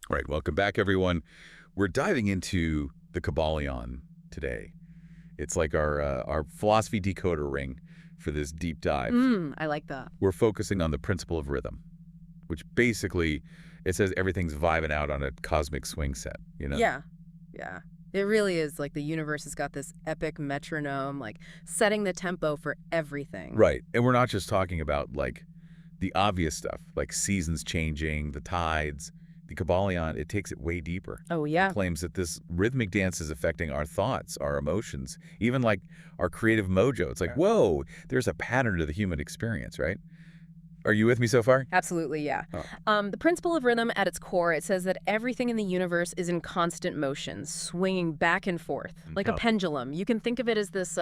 All right, welcome back, everyone. We're diving into the Kybalion today. It's like our philosophy decoder ring for this deep dive. I like that. We're focusing on the principle of rhythm, which basically, it says everything's vibing out on a cosmic swing set, you know? Yeah. It really is like the universe has got this epic metronome, like setting the tempo for everything. Right, and we're not just talking about, like, the obvious stuff, like seasons changing, the tides. The Kybalion, it takes it way deeper. Oh, yeah. It claims that this rhythmic dance is affecting our thoughts, our emotions, even like our creative mojo. It's like, whoa, there's a pattern to the human experience, right? Are you with me so far? Absolutely, yeah. Oh. The principle of rhythm at its core, it says that everything in the universe is in constant motion, swinging back and forth, like a pendulum. You can think of it as this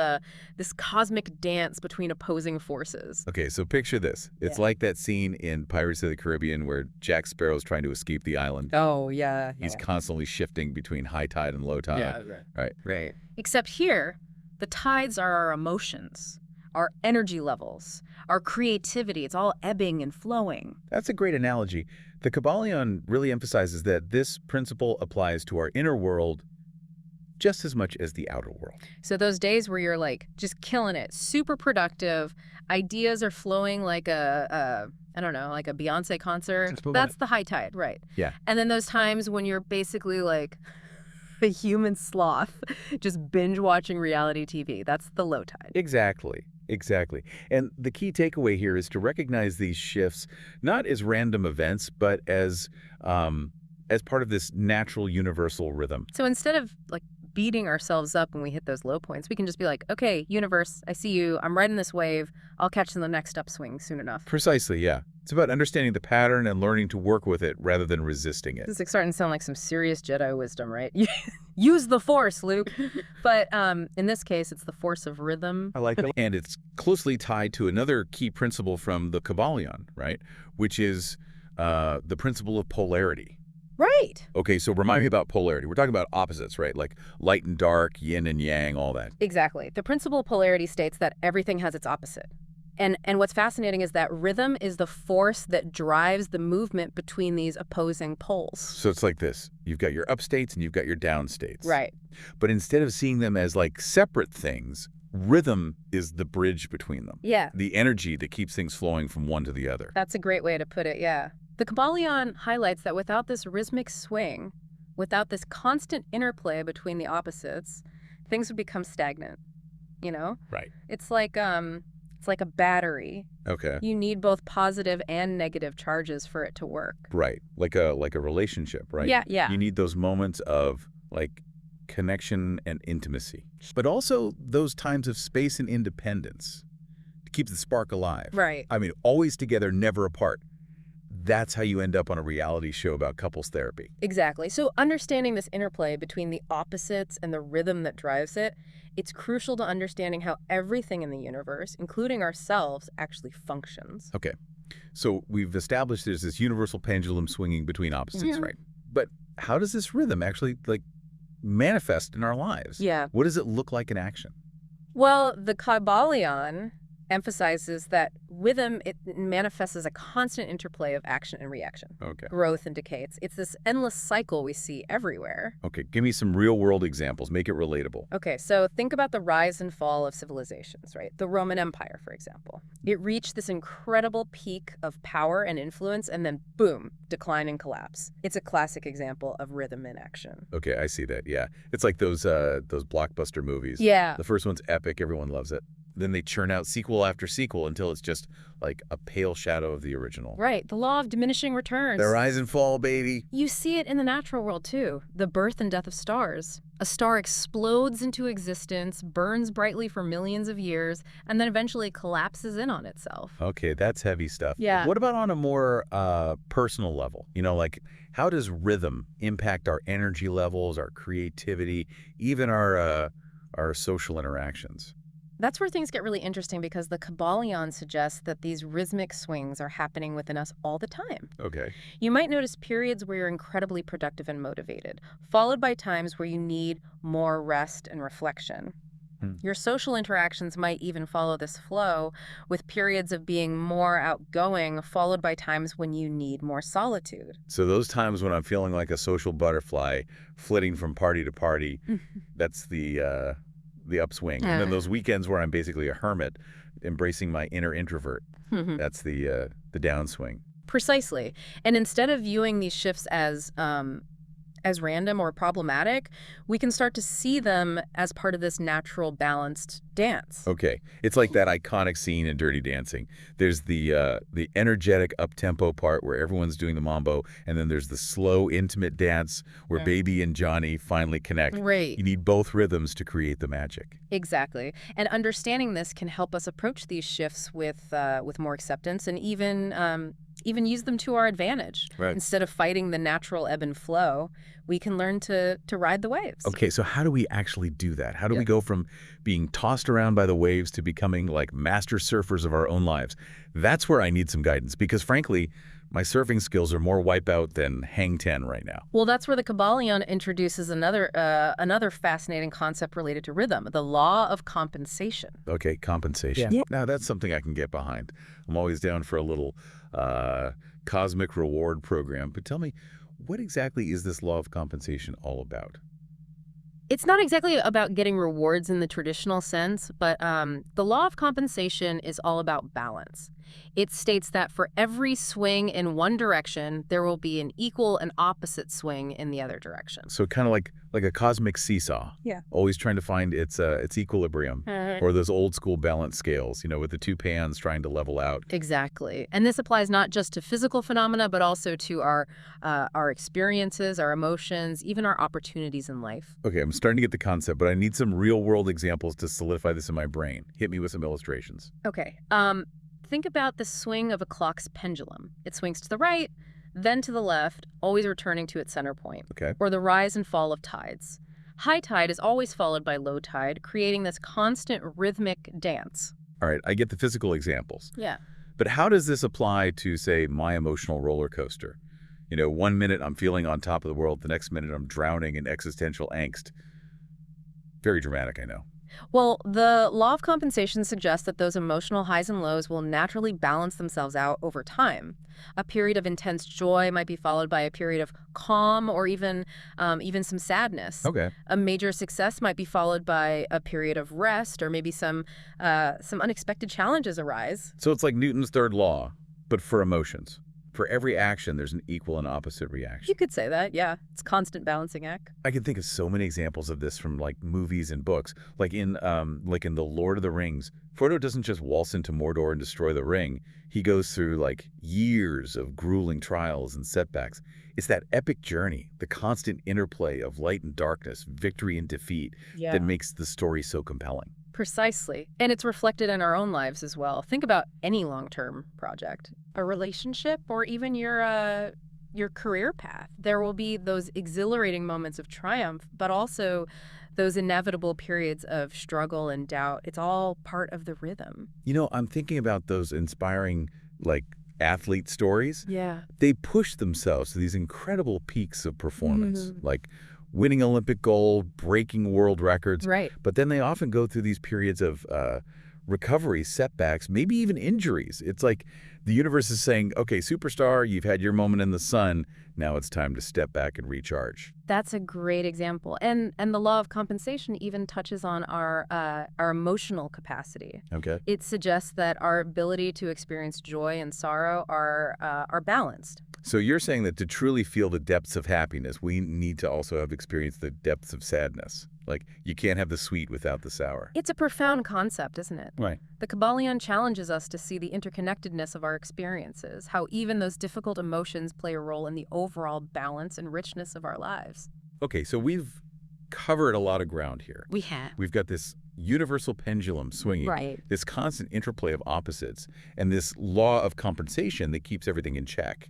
cosmic dance between opposing forces. Okay, so picture this. It's like that scene in Pirates of the Caribbean where Jack Sparrow's trying to escape the island. Oh, yeah. He's constantly shifting between high tide and low tide. Yeah, Right. Except here, the tides are our emotions, our energy levels, our creativity. It's all ebbing and flowing. That's a great analogy. The Kybalion really emphasizes that this principle applies to our inner world just as much as the outer world. So those days where you're like just killing it, super productive, ideas are flowing like I don't know, like a Beyonce concert. That's the high tide, right? Yeah. And then those times when you're basically like a human sloth, just binge watching reality TV. That's the low tide. Exactly. And the key takeaway here is to recognize these shifts not as random events, but as part of this natural universal rhythm. So instead of like beating ourselves up when we hit those low points, we can just be like, okay, universe, I see you. I'm riding this wave. I'll catch in the next upswing soon enough. Precisely, yeah. It's about understanding the pattern and learning to work with it rather than resisting it. This is starting to sound like some serious Jedi wisdom, right? Use the Force, Luke. But in this case, it's the force of rhythm. I like that. And it's closely tied to another key principle from the Kybalion, right? Which is the principle of polarity. Right. Okay, so remind me about polarity. We're talking about opposites, right? Like light and dark, yin and yang, all that. Exactly. The principle of polarity states that everything has its opposite. And what's fascinating is that rhythm is the force that drives the movement between these opposing poles. So it's like this. You've got your up states and you've got your down states. Right. But instead of seeing them as like separate things, rhythm is the bridge between them. Yeah. The energy that keeps things flowing from one to the other. That's a great way to put it, yeah. The Kybalion highlights that without this rhythmic swing, without this constant interplay between the opposites, things would become stagnant, you know? Right. It's like a battery. Okay. You need both positive and negative charges for it to work. Right. Like a relationship, right? Yeah. You need those moments of like connection and intimacy, but also those times of space and independence to keep the spark alive. Right. I mean, always together, never apart. That's how you end up on a reality show about couples therapy. Exactly. So understanding this interplay between the opposites and the rhythm that drives it, it's crucial to understanding how everything in the universe, including ourselves, actually functions. Okay. So we've established there's this universal pendulum swinging between opposites, right? But how does this rhythm actually like manifest in our lives? Yeah. What does it look like in action? Well, the Kybalion emphasizes that rhythm, it manifests as a constant interplay of action and reaction, Okay. growth and decay. It's this endless cycle we see everywhere. Okay, give me some real-world examples. Make it relatable. Okay, so think about the rise and fall of civilizations, right? The Roman Empire, for example. It reached this incredible peak of power and influence, and then boom, decline and collapse. It's a classic example of rhythm in action. Okay, I see that, yeah. It's like those blockbuster movies. Yeah. The first one's epic, everyone loves it. Then they churn out sequel after sequel until it's just like a pale shadow of the original. Right, the law of diminishing returns. The rise and fall, baby. You see it in the natural world, too. The birth and death of stars. A star explodes into existence, burns brightly for millions of years, and then eventually collapses in on itself. Okay, that's heavy stuff. Yeah. What about on a more personal level? You know, like how does rhythm impact our energy levels, our creativity, even our social interactions? That's where things get really interesting because the Kybalion suggests that these rhythmic swings are happening within us all the time. Okay. You might notice periods where you're incredibly productive and motivated, followed by times where you need more rest and reflection. Hmm. Your social interactions might even follow this flow, with periods of being more outgoing followed by times when you need more solitude. So those times when I'm feeling like a social butterfly, flitting from party to party, that's the upswing. And then those weekends where I'm basically a hermit, embracing my inner introvert, that's the downswing. Precisely. And instead of viewing these shifts as random or problematic, we can start to see them as part of this natural, balanced dance. Okay, it's like that iconic scene in Dirty Dancing. There's the energetic up-tempo part where everyone's doing the mambo, and then there's the slow, intimate dance where Yeah. Baby and Johnny finally connect. Right. You need both rhythms to create the magic. Exactly. And understanding this can help us approach these shifts with more acceptance and even use them to our advantage. Right. Instead of fighting the natural ebb and flow, we can learn to ride the waves. Okay, so how do we actually do that? How do Yeah. we go from being tossed around by the waves to becoming like master surfers of our own lives? That's where I need some guidance because frankly, my surfing skills are more wipeout than hang 10 right now. Well, that's where the Kybalion introduces another fascinating concept related to rhythm, the law of compensation. Okay, compensation. Yeah. Now that's something I can get behind. I'm always down for a little cosmic reward program. But tell me, what exactly is this law of compensation all about? It's not exactly about getting rewards in the traditional sense, but the law of compensation is all about balance. It states that for every swing in one direction, there will be an equal and opposite swing in the other direction. So kind of like a cosmic seesaw. Yeah. Always trying to find its equilibrium. Or those old school balance scales, with the two pans trying to level out. Exactly. And this applies not just to physical phenomena, but also to our experiences, our emotions, even our opportunities in life. Okay, I'm starting to get the concept, but I need some real world examples to solidify this in my brain. Hit me with some illustrations. Okay. Think about the swing of a clock's pendulum. It swings to the right, then to the left, always returning to its center point. Okay. Or the rise and fall of tides. High tide is always followed by low tide, creating this constant rhythmic dance. All right, I get the physical examples. Yeah. But how does this apply to, say, my emotional roller coaster? 1 minute I'm feeling on top of the world, the next minute I'm drowning in existential angst. Very dramatic, I know. Well, the law of compensation suggests that those emotional highs and lows will naturally balance themselves out over time. A period of intense joy might be followed by a period of calm or even some sadness. Okay. A major success might be followed by a period of rest, or maybe some unexpected challenges arise. So it's like Newton's third law, but for emotions. For every action, there's an equal and opposite reaction. You could say that, yeah. It's constant balancing act. I can think of so many examples of this from like movies and books. Like in The Lord of the Rings, Frodo doesn't just waltz into Mordor and destroy the ring. He goes through like years of grueling trials and setbacks. It's that epic journey, the constant interplay of light and darkness, victory and defeat, that makes the story so compelling. Precisely. And it's reflected in our own lives as well. Think about any long-term project, a relationship, or even your career path. There will be those exhilarating moments of triumph, but also those inevitable periods of struggle and doubt. It's all part of the rhythm. I'm thinking about those inspiring, like, athlete stories. Yeah. They push themselves to these incredible peaks of performance, like winning Olympic gold, breaking world records. Right. But then they often go through these periods of recovery, setbacks, maybe even injuries. It's like the universe is saying, okay, superstar, you've had your moment in the sun. Now it's time to step back and recharge. That's a great example. And the law of compensation even touches on our emotional capacity. Okay. It suggests that our ability to experience joy and sorrow are balanced. So you're saying that to truly feel the depths of happiness, we need to also have experienced the depths of sadness. Like, you can't have the sweet without the sour. It's a profound concept, isn't it? Right. The Kybalion challenges us to see the interconnectedness of our experiences, how even those difficult emotions play a role in the overall balance and richness of our lives. Okay, so we've covered a lot of ground here. We have. We've got this universal pendulum swinging, Right. this constant interplay of opposites, and this law of compensation that keeps everything in check.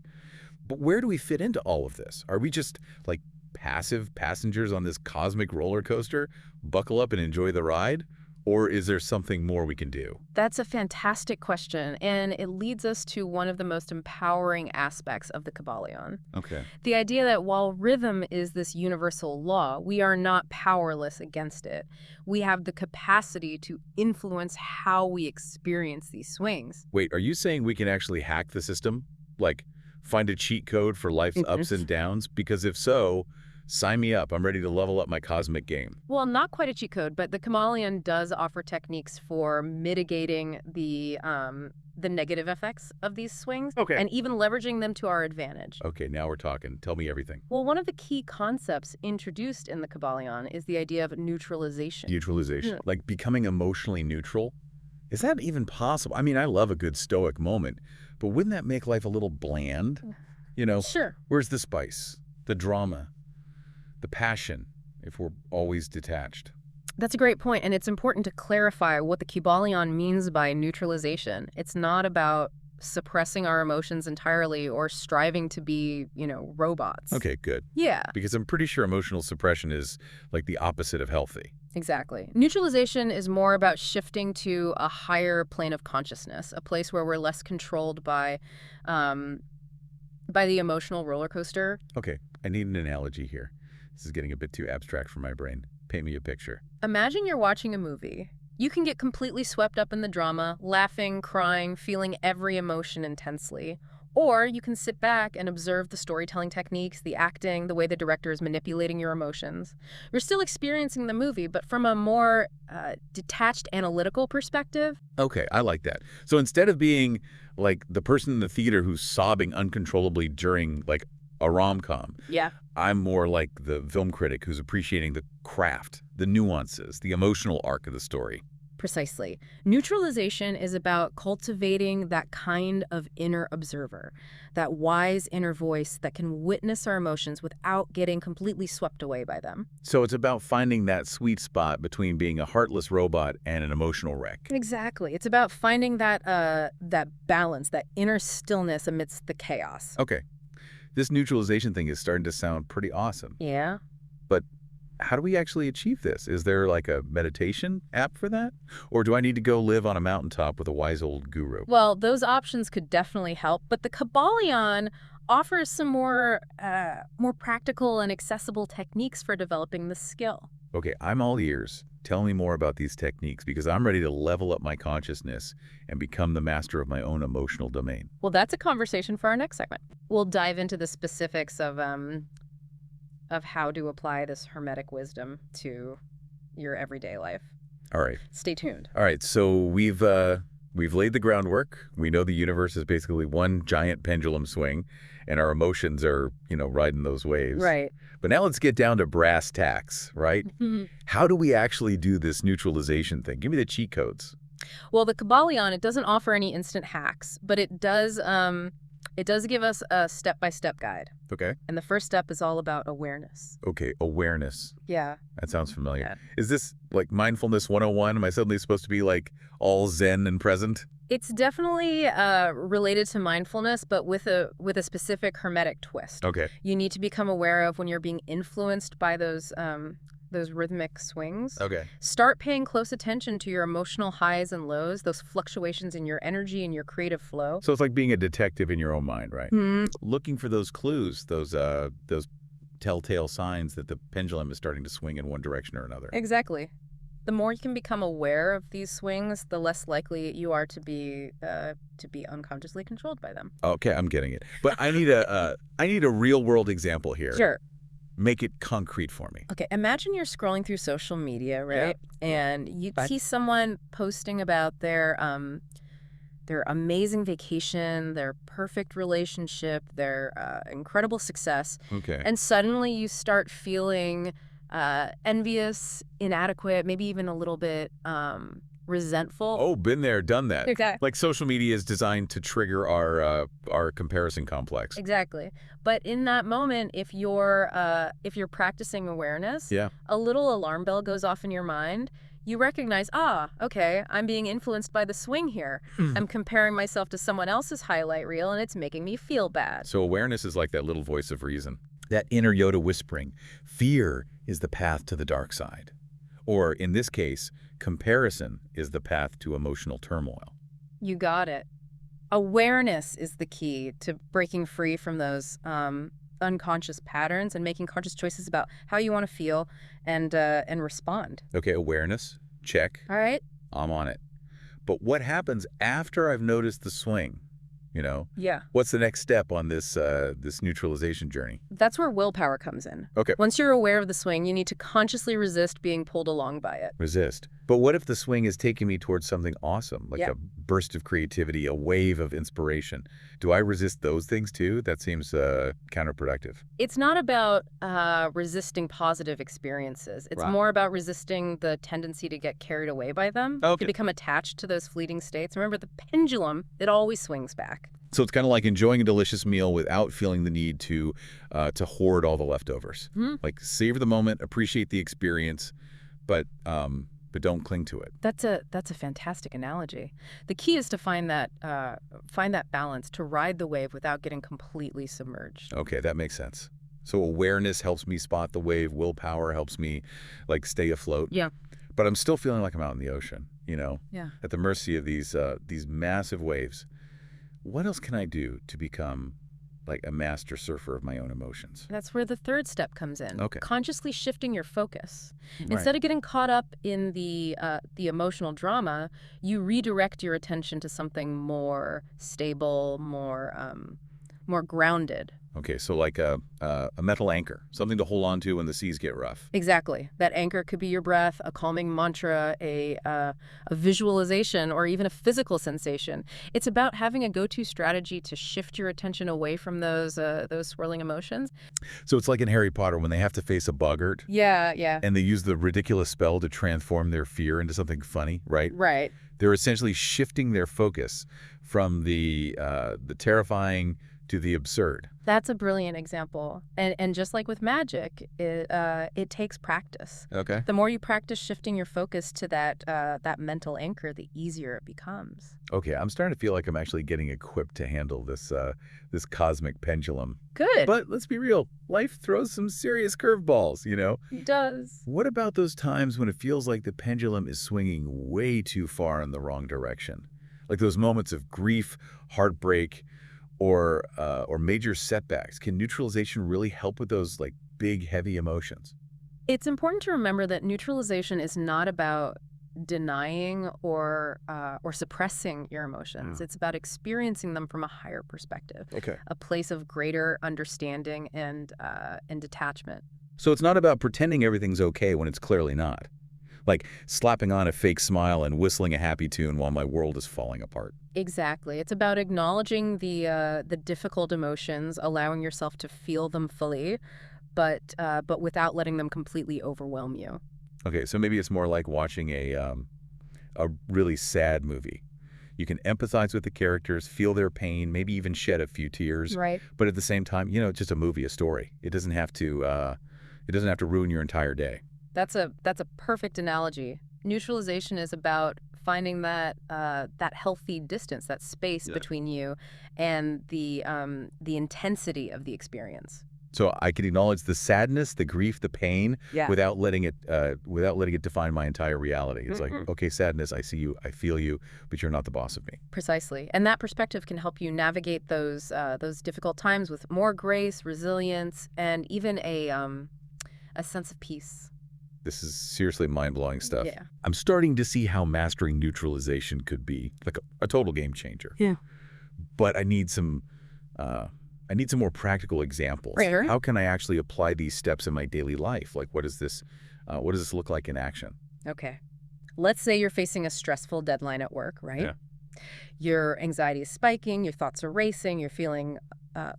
But where do we fit into all of this? Are we just like passive passengers on this cosmic roller coaster? Buckle up and enjoy the ride? Or is there something more we can do? That's a fantastic question, and it leads us to one of the most empowering aspects of the Kybalion. Okay. The idea that while rhythm is this universal law, we are not powerless against it. We have the capacity to influence how we experience these swings. Wait, are you saying we can actually hack the system? Like, find a cheat code for life's ups and downs? Because if so, sign me up. I'm ready to level up my cosmic game. Well, not quite a cheat code, but the Kybalion does offer techniques for mitigating the negative effects of these swings. Okay. And even leveraging them to our advantage. Okay, now we're talking. Tell me everything. Well, one of the key concepts introduced in the Kybalion is the idea of neutralization. Neutralization. Like becoming emotionally neutral? Is that even possible? I mean, I love a good stoic moment, but wouldn't that make life a little bland? You know, Sure. where's the spice, the drama, the passion, if we're always detached? That's a great point, and it's important to clarify what the Kybalion means by neutralization. It's not about suppressing our emotions entirely or striving to be, robots. Okay, good. Yeah, Because I'm pretty sure emotional suppression is like the opposite of healthy. exactly. Neutralization is more about shifting to a higher plane of consciousness, a place where we're less controlled by the emotional roller coaster. Okay, I need an analogy here. This is getting a bit too abstract for my brain. Paint me a picture. Imagine you're watching a movie. You can get completely swept up in the drama, laughing, crying, feeling every emotion intensely. Or you can sit back and observe the storytelling techniques, the acting, the way the director is manipulating your emotions. You're still experiencing the movie, but from a more detached analytical perspective. Okay, I like that. So instead of being like the person in the theater who's sobbing uncontrollably during like a rom-com, Yeah. I'm more like the film critic who's appreciating the craft, the nuances, the emotional arc of the story. Precisely. Neutralization is about cultivating that kind of inner observer, that wise inner voice that can witness our emotions without getting completely swept away by them. So it's about finding that sweet spot between being a heartless robot and an emotional wreck. Exactly. It's about finding that balance, that inner stillness amidst the chaos. Okay, this neutralization thing is starting to sound pretty awesome. Yeah. But how do we actually achieve this? Is there like a meditation app for that? Or do I need to go live on a mountaintop with a wise old guru? Well, those options could definitely help, but the Kybalion offers some more practical and accessible techniques for developing the skill. Okay, I'm all ears. Tell me more about these techniques because I'm ready to level up my consciousness and become the master of my own emotional domain. Well, that's a conversation for our next segment. We'll dive into the specifics of how to apply this Hermetic wisdom to your everyday life. All right. Stay tuned. All right, so we've laid the groundwork. We know the universe is basically one giant pendulum swing, and our emotions are, riding those waves. Right. But now let's get down to brass tacks, right? How do we actually do this neutralization thing? Give me the cheat codes. Well, the Kybalion, it doesn't offer any instant hacks, but it does give us a step-by-step guide. Okay. And the first step is all about awareness. Okay, awareness. Yeah. That sounds familiar. Yeah. Is this like mindfulness 101? Am I suddenly supposed to be like all zen and present? It's definitely related to mindfulness, but with a specific Hermetic twist. Okay. You need to become aware of when you're being influenced by those rhythmic swings. Okay. Start paying close attention to your emotional highs and lows, those fluctuations in your energy and your creative flow. So it's like being a detective in your own mind, right? Hmm. Looking for those clues, those telltale signs that the pendulum is starting to swing in one direction or another. Exactly. The more you can become aware of these swings, the less likely you are to be unconsciously controlled by them. Okay, I'm getting it. But I need a real world example here. Sure. Make it concrete for me. Okay, imagine you're scrolling through social media, right? And you see someone posting about their amazing vacation, their perfect relationship, their incredible success. Okay. And suddenly you start feeling envious, inadequate, maybe even a little bit resentful. Oh, been there, done that. Exactly. Like social media is designed to trigger our comparison complex. Exactly. But in that moment, if you're practicing awareness, Yeah. a little alarm bell goes off in your mind. You recognize, okay, I'm being influenced by the swing here. I'm comparing myself to someone else's highlight reel, and it's making me feel bad. So awareness is like that little voice of reason. That inner Yoda whispering, fear is the path to the dark side. Or in this case, comparison is the path to emotional turmoil. You got it. Awareness is the key to breaking free from those unconscious patterns and making conscious choices about how you want to feel and respond. Okay, awareness, check. All right? I'm on it. But what happens after I've noticed the swing? Yeah. What's the next step on this neutralization journey? That's where willpower comes in. Okay. Once you're aware of the swing, you need to consciously resist being pulled along by it. Resist. But what if the swing is taking me towards something awesome, like Yeah. a burst of creativity, a wave of inspiration? Do I resist those things too? That seems counterproductive. It's not about resisting positive experiences. It's Right. more about resisting the tendency to get carried away by them, Okay. to become attached to those fleeting states. Remember, the pendulum, it always swings back. So it's kind of like enjoying a delicious meal without feeling the need to hoard all the leftovers. Hmm. Like savor the moment, appreciate the experience, but don't cling to it. That's a fantastic analogy. The key is to find that balance, to ride the wave without getting completely submerged. Okay, that makes sense. So awareness helps me spot the wave. Willpower helps me like stay afloat. Yeah. But I'm still feeling like I'm out in the ocean, Yeah. at the mercy of these massive waves. What else can I do to become like a master surfer of my own emotions? That's where the third step comes in. Okay. Consciously shifting your focus. Right. Instead of getting caught up in the emotional drama, you redirect your attention to something more stable, more grounded. Okay, so like a metal anchor, something to hold on to when the seas get rough. Exactly. That anchor could be your breath, a calming mantra, a visualization, or even a physical sensation. It's about having a go-to strategy to shift your attention away from those swirling emotions. So it's like in Harry Potter when they have to face a boggart Yeah. and they use the ridiculous spell to transform their fear into something funny, right? Right. They're essentially shifting their focus from the terrifying to the absurd. That's a brilliant example. And just like with magic, it takes practice. Okay. The more you practice shifting your focus to that mental anchor, the easier it becomes. Okay, I'm starting to feel like I'm actually getting equipped to handle this cosmic pendulum. Good. But let's be real, life throws some serious curveballs, It does. What about those times when it feels like the pendulum is swinging way too far in the wrong direction? Like those moments of grief, heartbreak, or major setbacks. Can neutralization really help with those like big, heavy emotions? It's important to remember that neutralization is not about denying or suppressing your emotions. It's about experiencing them from a higher perspective, Okay. a place of greater understanding and detachment. So it's not about pretending everything's okay when it's clearly not. Like slapping on a fake smile and whistling a happy tune while my world is falling apart. Exactly. It's about acknowledging the difficult emotions, allowing yourself to feel them fully, but without letting them completely overwhelm you. Okay, so maybe it's more like watching a really sad movie. You can empathize with the characters, feel their pain, maybe even shed a few tears. Right. But at the same time, it's just a movie, a story. It doesn't have to ruin your entire day. That's a perfect analogy. Neutralization is about finding that healthy distance, that space between you and the intensity of the experience. So I can acknowledge the sadness, the grief, the pain, Yeah. without letting it define my entire reality. It's like, okay, sadness, I see you, I feel you, but you're not the boss of me. Precisely. And that perspective can help you navigate those difficult times with more grace, resilience, and even a sense of peace. This is seriously mind-blowing stuff. Yeah. I'm starting to see how mastering neutralization could be like a total game changer. Yeah. But I need some more practical examples. Right. How can I actually apply these steps in my daily life? Like, what does this look like in action? Okay. Let's say you're facing a stressful deadline at work, right? Yeah. Your anxiety is spiking, your thoughts are racing, you're feeling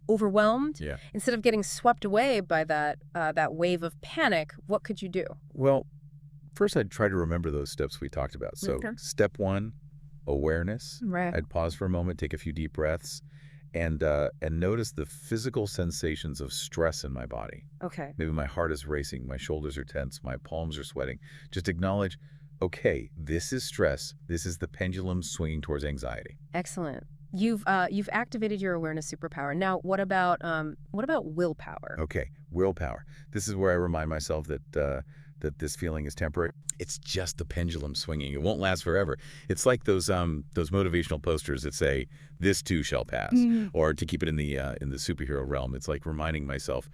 overwhelmed. Yeah. Instead of getting swept away by that wave of panic, what could you do? Well, first I'd try to remember those steps we talked about. So Okay. step 1, awareness. Right. I'd pause for a moment, take a few deep breaths, and notice the physical sensations of stress in my body. Okay. Maybe my heart is racing, my shoulders are tense, my palms are sweating. Just acknowledge, okay, this is stress. This is the pendulum swinging towards anxiety. Excellent. You've activated your awareness superpower. Now, what about willpower? Okay, willpower. This is where I remind myself that that this feeling is temporary. It's just the pendulum swinging. It won't last forever. It's like those motivational posters that say, "This too shall pass," or to keep it in the superhero realm. It's like reminding myself,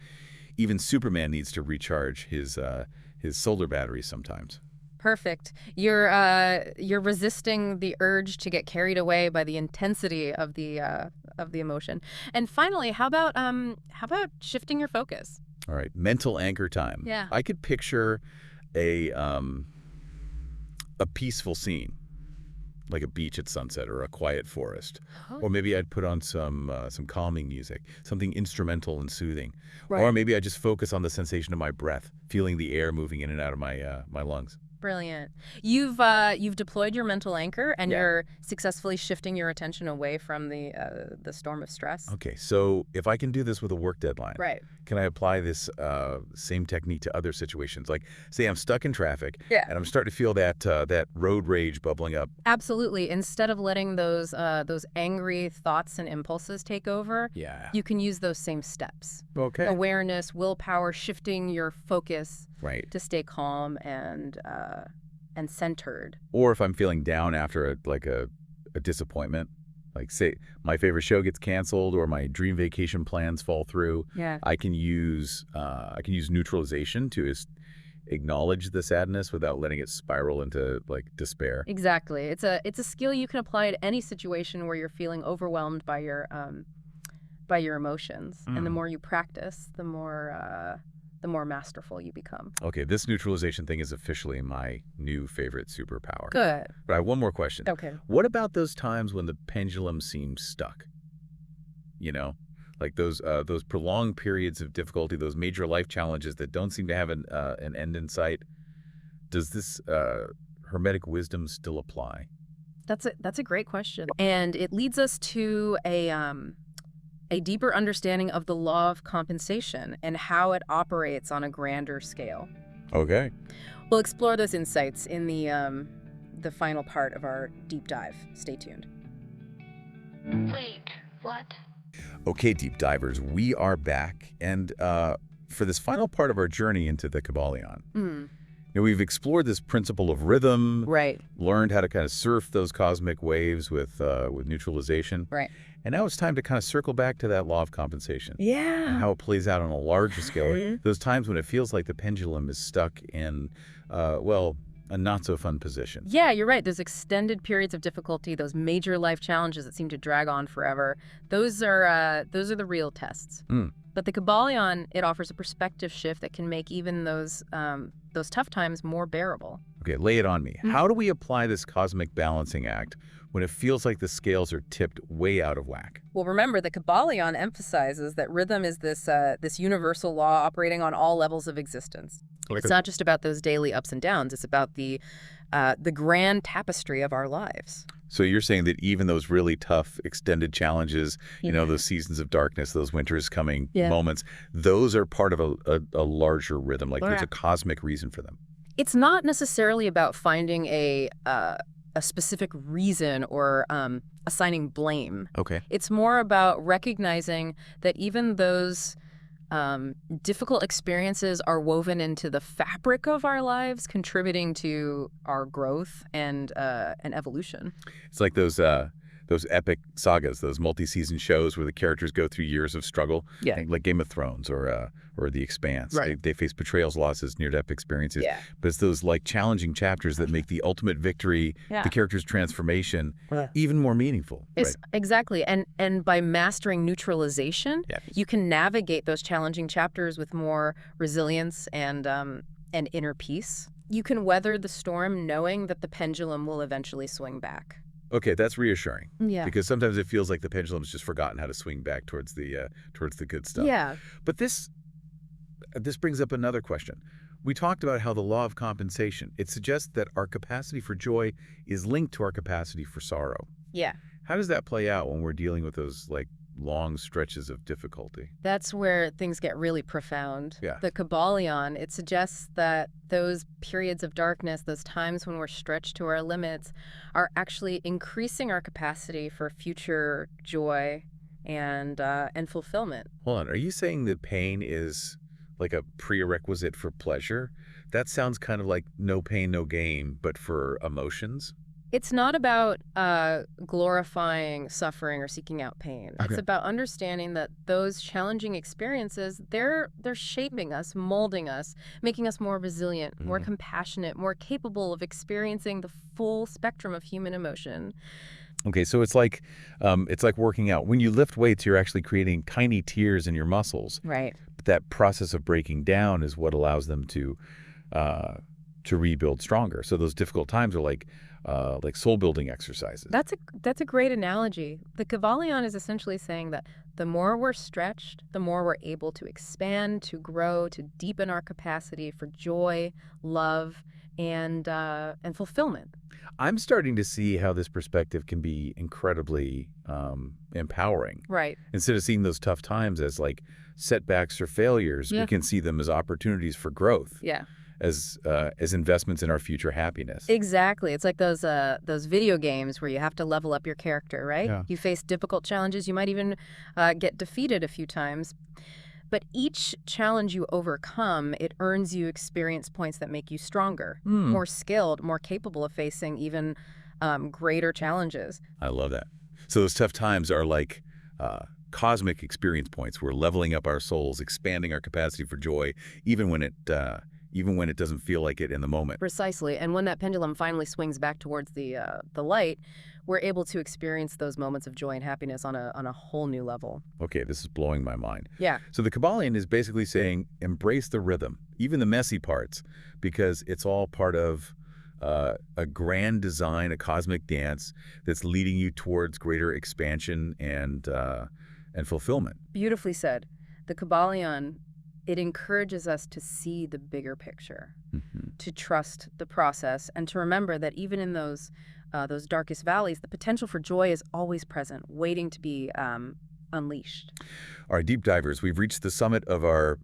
even Superman needs to recharge his solar batteries sometimes. Perfect. You're resisting the urge to get carried away by the intensity of the emotion. And finally, how about shifting your focus? All right, mental anchor time. Yeah. I could picture a peaceful scene, like a beach at sunset or a quiet forest. Oh. Or maybe I'd put on some calming music, something instrumental and soothing. Right. Or maybe I just focus on the sensation of my breath, feeling the air moving in and out of my lungs. Brilliant. You've deployed your mental anchor, and Yeah. you're successfully shifting your attention away from the storm of stress. Okay, so if I can do this with a work deadline, Right. can I apply this same technique to other situations? Like, say I'm stuck in traffic, Yeah. and I'm starting to feel that road rage bubbling up. Absolutely. Instead of letting those angry thoughts and impulses take over, Yeah. you can use those same steps. Okay. Awareness, willpower, shifting your focus Right. to stay calm and centered. Or if I'm feeling down after a disappointment, like say my favorite show gets canceled or my dream vacation plans fall through, Yeah. I can use neutralization to acknowledge the sadness without letting it spiral into like despair. Exactly. It's a skill you can apply to any situation where you're feeling overwhelmed by your emotions. And the more you practice, the more masterful you become. Okay, this neutralization thing is officially my new favorite superpower. Good. But I have one more question. Okay. What about those times when the pendulum seems stuck? You know, like those prolonged periods of difficulty, those major life challenges that don't seem to have an end in sight. Does this Hermetic wisdom still apply? That's a great question. And it leads us to a deeper understanding of the law of compensation and how it operates on a grander scale. Okay. We'll explore those insights in the final part of our deep dive. Stay tuned. Wait, what? Okay, deep divers, we are back, and for this final part of our journey into the Kybalion, we've explored this principle of rhythm, Right. learned how to kind of surf those cosmic waves with neutralization, Right. and now it's time to kind of circle back to that law of compensation. Yeah. And how it plays out on a larger scale. Those times when it feels like the pendulum is stuck in, a not-so-fun position. Yeah, you're right. Those extended periods of difficulty, those major life challenges that seem to drag on forever, those are the real tests. But the Kybalion, it offers a perspective shift that can make even those tough times more bearable. Okay, lay it on me. How do we apply this cosmic balancing act when it feels like the scales are tipped way out of whack? Well, remember, the Kybalion emphasizes that rhythm is this universal law operating on all levels of existence. It's not just about those daily ups and downs. It's about the grand tapestry of our lives. So you're saying that even those really tough, extended challenges, those seasons of darkness, those winters coming moments, those are part of a larger rhythm. Like there's a cosmic reason for them. It's not necessarily about finding a specific reason or assigning blame. Okay. It's more about recognizing that even those difficult experiences are woven into the fabric of our lives, contributing to our growth and evolution. It's like those epic sagas, those multi-season shows where the characters go through years of struggle, like Game of Thrones or The Expanse. Right. They face betrayals, losses, near-death experiences. Yeah. But it's those like challenging chapters that make the ultimate victory, the character's transformation, even more meaningful. Right? Exactly. And by mastering neutralization, you can navigate those challenging chapters with more resilience and inner peace. You can weather the storm knowing that the pendulum will eventually swing back. Okay, that's reassuring. Yeah. Because sometimes it feels like the pendulum's just forgotten how to swing back towards the good stuff. Yeah. But this brings up another question. We talked about how the law of compensation, it suggests that our capacity for joy is linked to our capacity for sorrow. Yeah. How does that play out when we're dealing with those like long stretches of difficulty? That's where things get really profound. Yeah. The Kybalion, it suggests that those periods of darkness, those times when we're stretched to our limits, are actually increasing our capacity for future joy and fulfillment. Hold on, are you saying that pain is like a prerequisite for pleasure? That sounds kind of like no pain, no gain, but for emotions. It's not about glorifying suffering or seeking out pain. It's Okay. about understanding that those challenging experiences, they're shaping us, molding us, making us more resilient, more Mhm. compassionate, more capable of experiencing the full spectrum of human emotion. Okay, so it's like working out. When you lift weights, you're actually creating tiny tears in your muscles. Right. But that process of breaking down is what allows them uh, to rebuild stronger. So those difficult times are like soul building exercises. That's a great analogy. The Kybalion is essentially saying that the more we're stretched, the more we're able to expand, to grow, to deepen our capacity for joy, love, and fulfillment. I'm starting to see how this perspective can be incredibly empowering. Right. Instead of seeing those tough times as like setbacks or failures, we Yeah. can see them as opportunities for growth, Yeah. as investments in our future happiness. Exactly. It's like those video games where you have to level up your character, right? Yeah. You face difficult challenges. You might even get defeated a few times. But each challenge you overcome, it earns you experience points that make you stronger, Hmm. more skilled, more capable of facing even greater challenges. I love that. So those tough times are like cosmic experience points. We're leveling up our souls, expanding our capacity for joy, even when it doesn't feel like it in the moment. Precisely. And when that pendulum finally swings back towards the light, we're able to experience those moments of joy and happiness on a whole new level. Okay, this is blowing my mind. Yeah. So the Kybalion is basically saying embrace the rhythm, even the messy parts, because it's all part of a grand design, a cosmic dance that's leading you towards greater expansion and fulfillment. Beautifully said. The Kybalion, it encourages us to see the bigger picture, Mhm. to trust the process, and to remember that even in those darkest valleys, the potential for joy is always present, waiting to be unleashed. All right, deep divers, we've reached the summit of our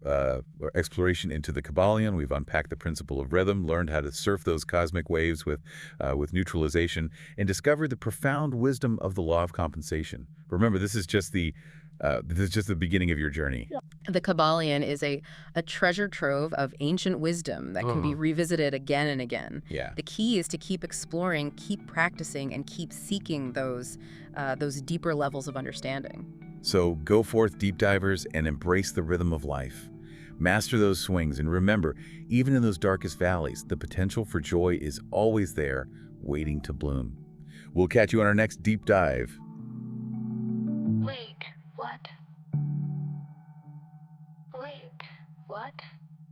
exploration into the Kybalion. We've unpacked the principle of rhythm, learned how to surf those cosmic waves with neutralization, and discovered the profound wisdom of the law of compensation. Remember, this is just the beginning of your journey. The Kybalion is a treasure trove of ancient wisdom that can be revisited again and again. Yeah. The key is to keep exploring, keep practicing, and keep seeking those deeper levels of understanding. So go forth, deep divers, and embrace the rhythm of life. Master those swings, and remember, even in those darkest valleys, the potential for joy is always there, waiting to bloom. We'll catch you on our next deep dive.